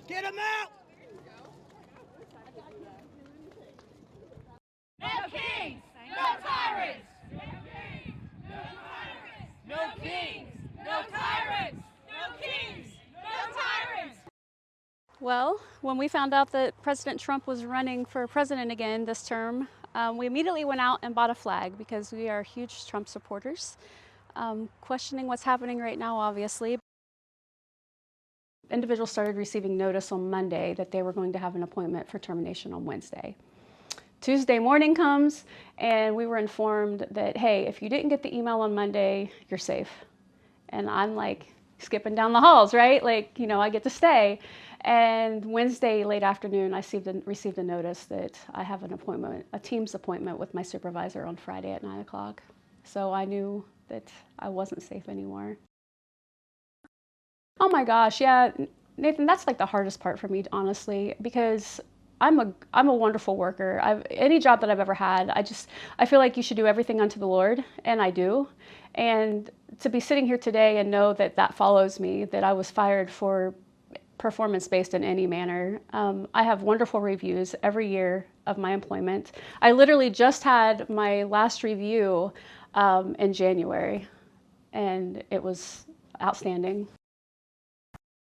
Get him out! No kings, no tyrants! No kings, no tyrants! No kings, no tyrants! No kings, no tyrants! Well, when we found out that President Trump was running for president again this term, we immediately went out and bought a flag because we are huge Trump supporters. Questioning what's happening right now, obviously. Individuals started receiving notice on Monday that they were going to have an appointment for termination on Wednesday. Tuesday morning comes and we were informed that, hey, if you didn't get the email on Monday, you're safe. And I'm like skipping down the halls, right? Like, you know, I get to stay. And Wednesday late afternoon, I received a notice that I have an appointment, a Teams appointment with my supervisor on Friday at 9 o'clock. So I knew that I wasn't safe anymore. Oh my gosh, yeah, Nathan, that's like the hardest part for me, honestly, because I'm a wonderful worker. Any job that I've ever had, I feel like you should do everything unto the Lord, and I do. And to be sitting here today and know that that follows me, that I was fired for performance-based in any manner. I have wonderful reviews every year of my employment. I literally just had my last review in January, and it was outstanding.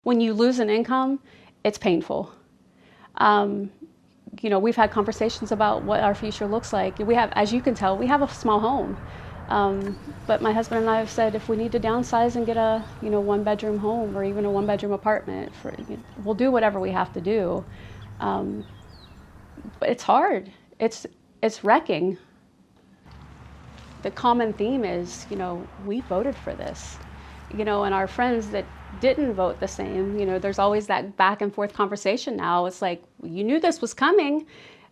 When you lose an income, it's painful. You know, we've had conversations about what our future looks like. We have, as you can tell, we have a small home. But my husband and I have said if we need to downsize and get a, you know, one-bedroom home or even a one-bedroom apartment, we'll do whatever we have to do. But it's hard. It's wrecking. The common theme is, you know, we voted for this. You know, and our friends that didn't vote the same, you know, there's always that back and forth conversation now. It's like, you knew this was coming,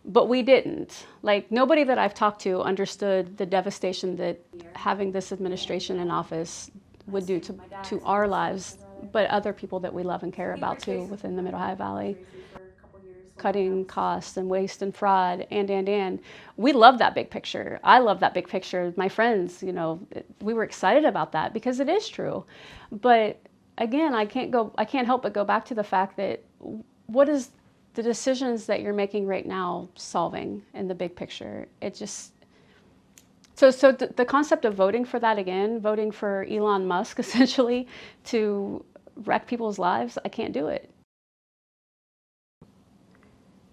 but we didn't. Like, nobody that I've talked to understood the devastation that having this administration in office would do to our lives, but other people that we love and care about too within the Mid-Ohio Valley. Cutting costs and waste and fraud and. We love that big picture. I love that big picture. My friends, you know, we were excited about that because it is true. But again, I can't help but go back to the fact that what is the decisions that you're making right now solving in the big picture? It just, so the concept of voting for that again, voting for Elon Musk essentially to wreck people's lives, I can't do it.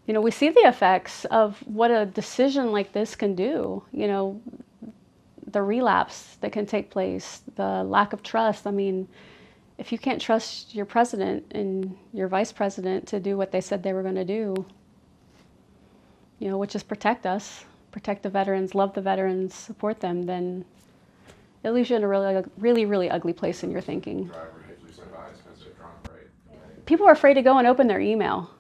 You know, we see the effects of what a decision like this can do, you know, the relapse that can take place, the lack of trust. I mean, if you can't trust your president and your vice president to do what they said they were going to do, you know, which is protect us, protect the veterans, love the veterans, support them, then it leaves you in a really ugly place in your thinking. People are afraid to go and open their email.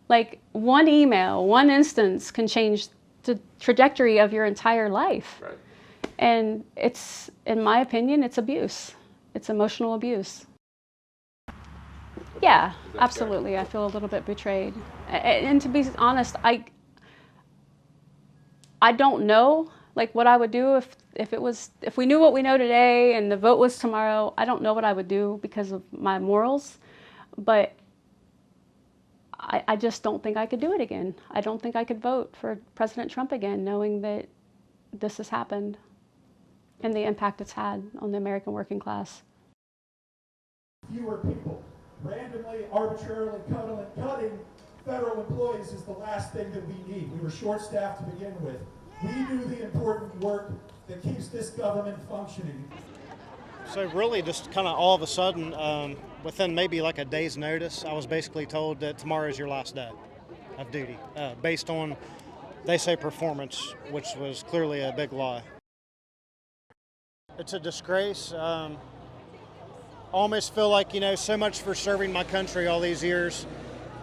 Like, one email, one instance can change the trajectory of your entire life. Right. And it's, in my opinion, it's abuse. It's emotional abuse. Yeah, absolutely. Fair? I feel a little bit betrayed. And to be honest, I don't know like what I would do if we knew what we know today and the vote was tomorrow. I don't know what I would do because of my morals, but I just don't think I could do it again. I don't think I could vote for President Trump again, knowing that this has happened and the impact it's had on the American working class. Fewer people randomly, arbitrarily cutting federal employees is the last thing that we need. We were short-staffed to begin with. We do the important work that keeps this government functioning. So really just kind of all of a sudden, within maybe like a day's notice, I was basically told that tomorrow is your last day of duty, based on, they say, performance, which was clearly a big lie. It's a disgrace. I almost feel like, you know, so much for serving my country all these years,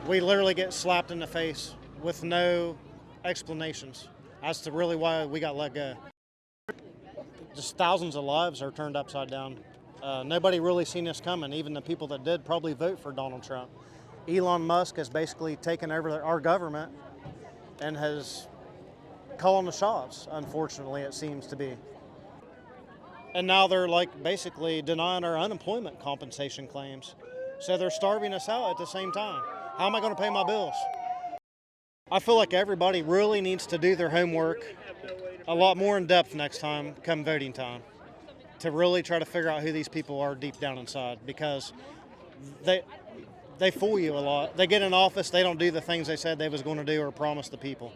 we literally get slapped in the face with no explanations as to really why we got let go. Just thousands of lives are turned upside down. Nobody really seen this coming. Even the people that did probably vote for Donald Trump. Elon Musk has basically taken over our government and has calling the shots, unfortunately, it seems to be. And now they're like basically denying our unemployment compensation claims. So they're starving us out at the same time. How am I going to pay my bills? I feel like everybody really needs to do their homework a lot more in depth next time come voting time to really try to figure out who these people are deep down inside, because they fool you a lot. They get in office, they don't do the things they said they was going to do or promise the people.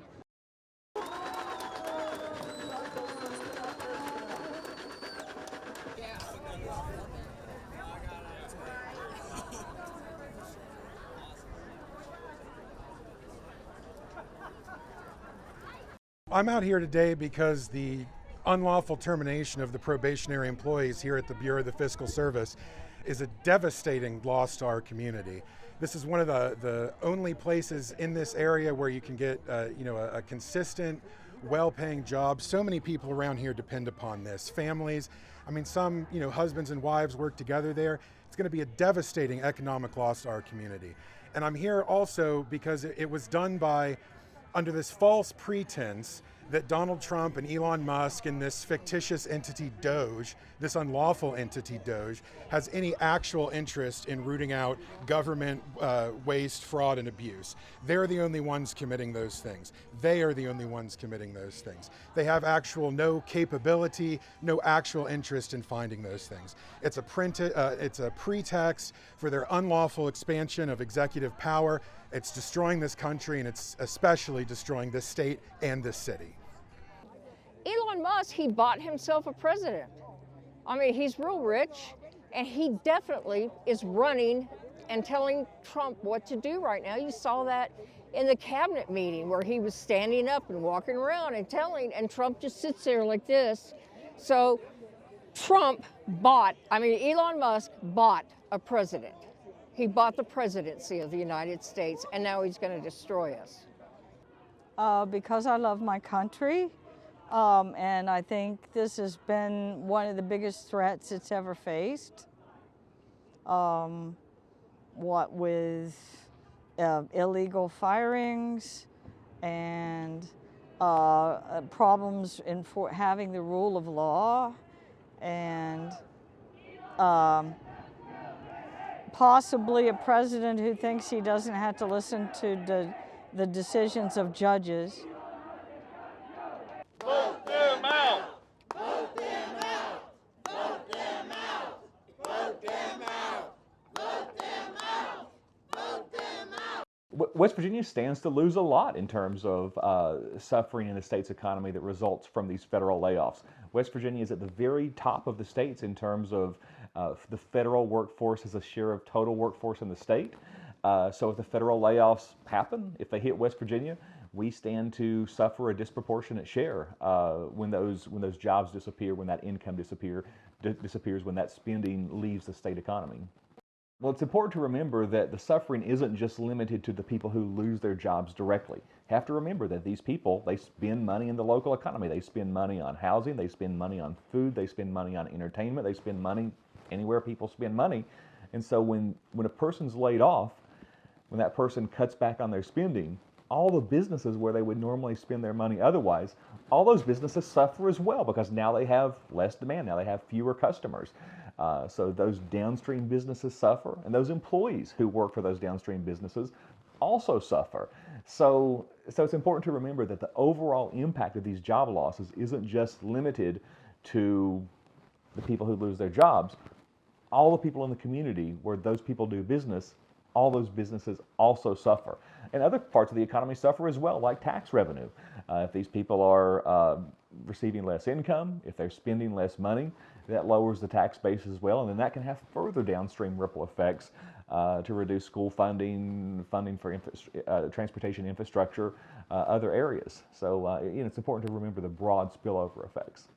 I'm out here today because the unlawful termination of the probationary employees here at the Bureau of the Fiscal Service is a devastating loss to our community. This is one of the only places in this area where you can get a consistent, well-paying job. So many people around here depend upon this. Families, I mean, some husbands and wives work together there. It's going to be a devastating economic loss to our community. And I'm here also because it was done under this false pretense that Donald Trump and Elon Musk and this fictitious entity DOGE, this unlawful entity DOGE, has any actual interest in rooting out government waste, fraud, and abuse. They're the only ones committing those things. They are the only ones committing those things. They have no capability, no actual interest in finding those things. It's a pretext for their unlawful expansion of executive power. It's destroying this country, and it's especially destroying this state and this city. Elon Musk, he bought himself a president. I mean, he's real rich, and he definitely is running and telling Trump what to do right now. You saw that in the cabinet meeting where he was standing up and walking around and and Trump just sits there like this. So Elon Musk bought a president. He bought the presidency of the United States, and now he's going to destroy us. Because I love my country, and I think this has been one of the biggest threats it's ever faced. What with illegal firings and problems in having the rule of law, and possibly a president who thinks he doesn't have to listen to the decisions of judges. Vote them out! Vote them out! Vote them out! Vote them out! Vote them out! Vote them out! West Virginia stands to lose a lot in terms of suffering in the state's economy that results from these federal layoffs. West Virginia is at the very top of the states in terms of the federal workforce as a share of total workforce in the state. So if the federal layoffs happen, if they hit West Virginia, we stand to suffer a disproportionate share when those jobs disappear, when that income disappears, when that spending leaves the state economy. Well, it's important to remember that the suffering isn't just limited to the people who lose their jobs directly. You have to remember that these people, they spend money in the local economy. They spend money on housing, they spend money on food, they spend money on entertainment, they spend money anywhere people spend money. And so when a person's laid off, when that person cuts back on their spending, all the businesses where they would normally spend their money otherwise, all those businesses suffer as well, because now they have less demand, now they have fewer customers. So those downstream businesses suffer, and those employees who work for those downstream businesses also suffer. So it's important to remember that the overall impact of these job losses isn't just limited to the people who lose their jobs. All the people in the community where those people do business, all those businesses also suffer. And other parts of the economy suffer as well, like tax revenue. If these people are receiving less income, if they're spending less money, that lowers the tax base as well, and then that can have further downstream ripple effects to reduce school funding for transportation infrastructure, other areas. So it's important to remember the broad spillover effects.